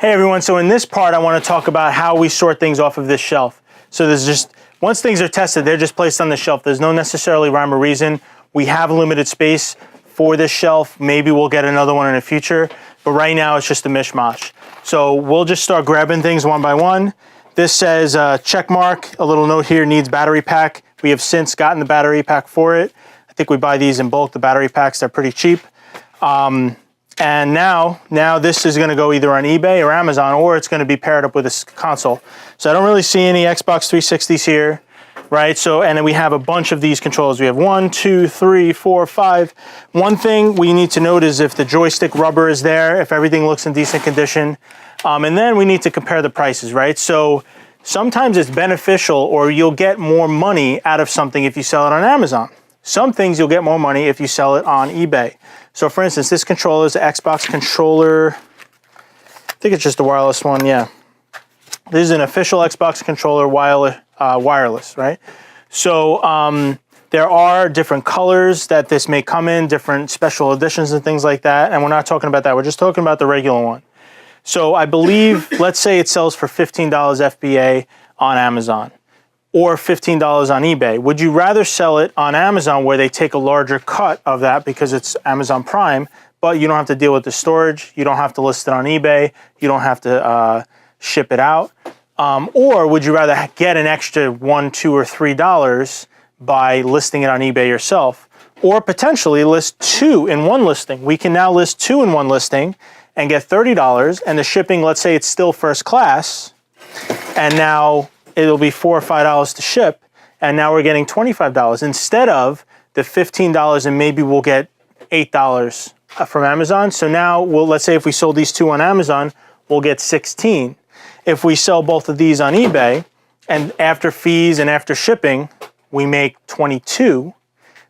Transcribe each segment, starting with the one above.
Hey everyone, so in this part I want to talk about how we sort things off of this shelf. So there's just, once things are tested, they're just placed on the shelf. There's no necessarily rhyme or reason. We have limited space for this shelf. Maybe we'll get another one in the future, but right now it's just a mishmash. So we'll just start grabbing things one by one. This says check mark, a little note here, needs battery pack. We have since gotten the battery pack for it. I think we buy these in bulk, the battery packs, they're pretty cheap. And now this is going to go either on eBay or Amazon, or it's going to be paired up with a console. So I don't really see any Xbox 360s here, right? So, and then we have a bunch of these controllers. We have 1, 2, 3, 4, 5. One thing we need to note is if the joystick rubber is there, if everything looks in decent condition. And then we need to compare the prices, right? So sometimes it's beneficial, or you'll get more money out of something if you sell it on Amazon. Some things you'll get more money if you sell it on eBay. So for instance, this controller is an Xbox controller. I think it's just a wireless one, yeah. This is an official Xbox controller wireless, right? So there are different colors that this may come in, different special editions and things like that. And we're not talking about that. We're just talking about the regular one. So I believe, let's say it sells for $15 FBA on Amazon, or $15 on eBay. Would you rather sell it on Amazon where they take a larger cut of that because it's Amazon Prime, but you don't have to deal with the storage, you don't have to list it on eBay, you don't have to ship it out? Or would you rather get an extra $1, $2, or $3 by listing it on eBay yourself? Or potentially list two in one listing. We can now list two in one listing and get $30, and the shipping, let's say it's still first class, and now it'll be $4 or $5 to ship, and now we're getting $25 instead of the $15, and maybe we'll get $8 from Amazon. So now, let's say if we sold these two on Amazon, we'll get $16. If we sell both of these on eBay, and after fees and after shipping, we make $22,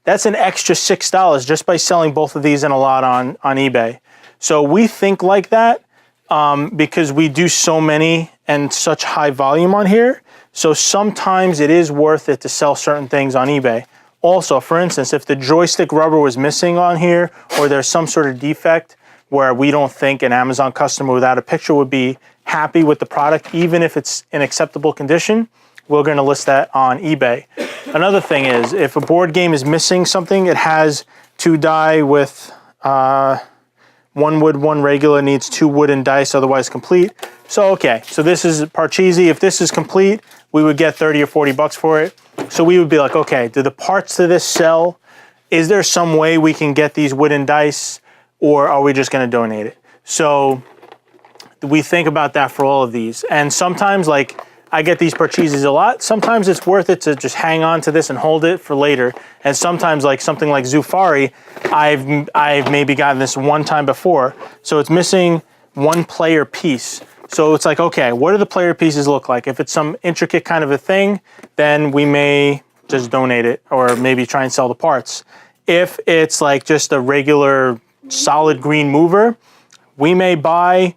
that's an extra $6 just by selling both of these in a lot on eBay. So we think like that because we do so many and such high volume on here. So sometimes it is worth it to sell certain things on eBay. Also, for instance, if the joystick rubber was missing on here, or there's some sort of defect where we don't think an Amazon customer without a picture would be happy with the product, even if it's in acceptable condition, we're going to list that on eBay. Another thing is, if a board game is missing something, it has 2 die with 1 wood, 1 regular, needs 2 wooden dice, otherwise complete. So, okay, so this is Parcheesi. If this is complete, we would get 30 or 40 bucks for it. So we would be like, okay, do the parts to this sell? Is there some way we can get these wooden dice, or are we just gonna donate it? So we think about that for all of these. And sometimes, like, I get these Parcheesis a lot. Sometimes it's worth it to just hang on to this and hold it for later. And sometimes, like something like Zufari, I've maybe gotten this one time before. So it's missing 1 player piece. So it's like, okay, what do the player pieces look like? If it's some intricate kind of a thing, then we may just donate it, or maybe try and sell the parts. If it's like just a regular solid green mover, we may buy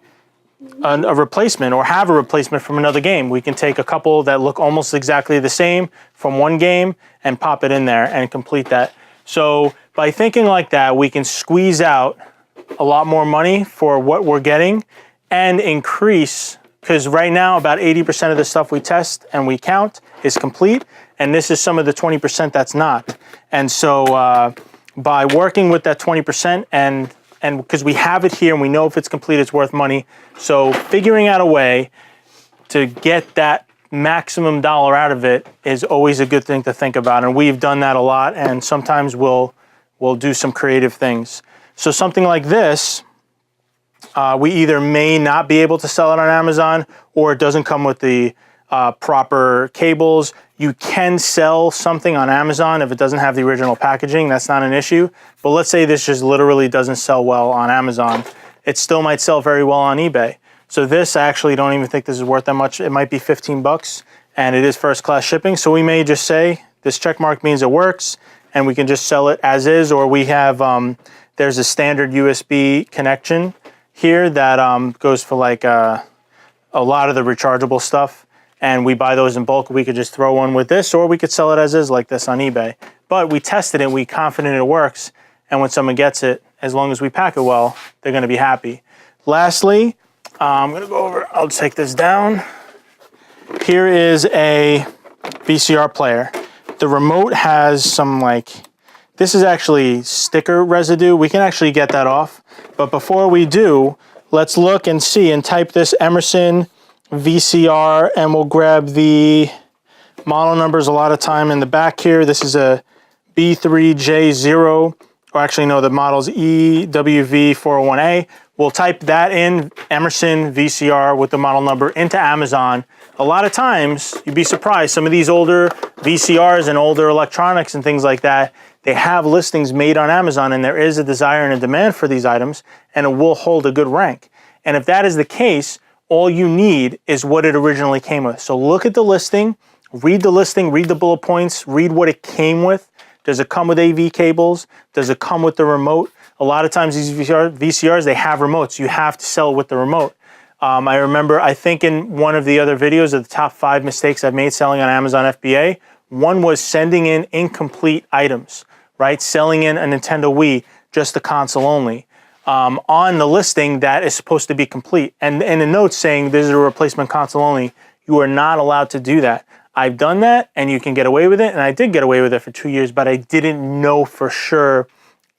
a replacement, or have a replacement from another game. We can take a couple that look almost exactly the same from one game and pop it in there and complete that. So by thinking like that, we can squeeze out a lot more money for what we're getting and increase, because right now about 80% of the stuff we test and we count is complete, and this is some of the 20% that's not. And so by working with that 20%, and because we have it here and we know if it's complete, it's worth money. So figuring out a way to get that maximum dollar out of it is always a good thing to think about. And we've done that a lot, and sometimes we'll do some creative things. So something like this, we either may not be able to sell it on Amazon, or it doesn't come with the proper cables. You can sell something on Amazon if it doesn't have the original packaging. That's not an issue. But let's say this just literally doesn't sell well on Amazon. It still might sell very well on eBay. So this, I actually don't even think this is worth that much. It might be 15 bucks, and it is first class shipping. So we may just say this check mark means it works, and we can just sell it as is. Or we have, there's a standard USB connection here that goes for like a lot of the rechargeable stuff. And we buy those in bulk. We could just throw one with this, or we could sell it as is like this on eBay. But we tested it, we're confident it works, and when someone gets it, as long as we pack it well, they're gonna be happy. Lastly, I'm gonna go over, I'll take this down. Here is a VCR player. The remote has some this is actually sticker residue. We can actually get that off. But before we do, let's look and see and type this Emerson VCR and we'll grab the model numbers a lot of time in the back here. This is a B3J0, or actually no, the model's EWV401A. We'll type that in, Emerson VCR with the model number, into Amazon. A lot of times, you'd be surprised, some of these older VCRs and older electronics and things like that, they have listings made on Amazon and there is a desire and a demand for these items and it will hold a good rank. And if that is the case, all you need is what it originally came with. So look at the listing, read the bullet points, read what it came with. Does it come with AV cables? Does it come with the remote? A lot of times these VCRs, they have remotes. You have to sell it with the remote. I remember, I think in one of the other videos of the top 5 mistakes I've made selling on Amazon FBA, one was sending in incomplete items, right? Selling in a Nintendo Wii, just the console only. On the listing, that is supposed to be complete. And in the notes saying this is a replacement console only, you are not allowed to do that. I've done that and you can get away with it. And I did get away with it for 2 years, but I didn't know for sure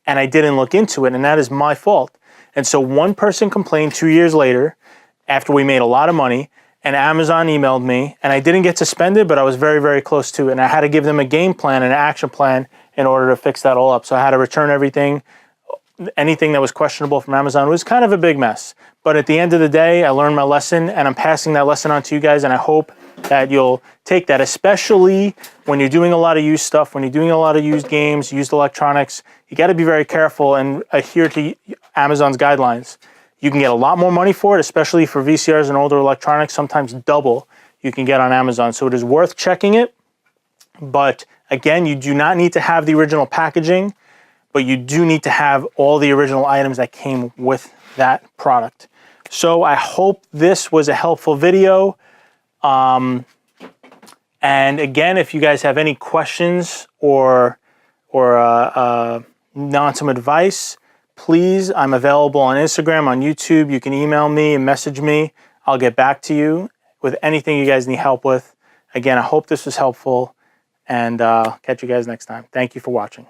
and I didn't look into it. And that is my fault. And so one person complained 2 years later after we made a lot of money, and Amazon emailed me, and I didn't get suspended, but I was very, very close to it. And I had to give them a game plan and an action plan in order to fix that all up. So I had to return everything. Anything that was questionable from Amazon. It was kind of a big mess. But at the end of the day, I learned my lesson, and I'm passing that lesson on to you guys, and I hope that you'll take that, especially when you're doing a lot of used stuff, when you're doing a lot of used games, used electronics. You got to be very careful and adhere to Amazon's guidelines. You can get a lot more money for it, especially for VCRs and older electronics, sometimes double you can get on Amazon. So it is worth checking it. But again, you do not need to have the original packaging, but you do need to have all the original items that came with that product. So I hope this was a helpful video. And again, if you guys have any questions or want some advice, please, I'm available on Instagram, on YouTube. You can email me and message me. I'll get back to you with anything you guys need help with. Again, I hope this was helpful, and catch you guys next time. Thank you for watching.